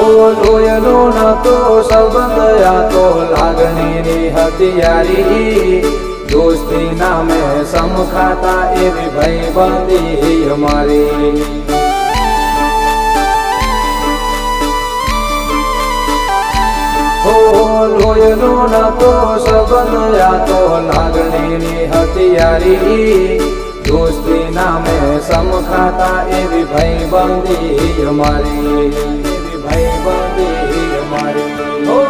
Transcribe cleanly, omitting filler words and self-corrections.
લોયનો નતો સંબંધ આ તો લાગણીની હથિયારી દોસ્તી નામે સમખાતા એવી ભાઈબંધી અમારી લોયનો નતો સંબંધ આ તો લાગણીની હથિયારી દોસ્તી નામે સમખાતા એવી ભાઈબંધી અમારી ભાઈબંધી અમારી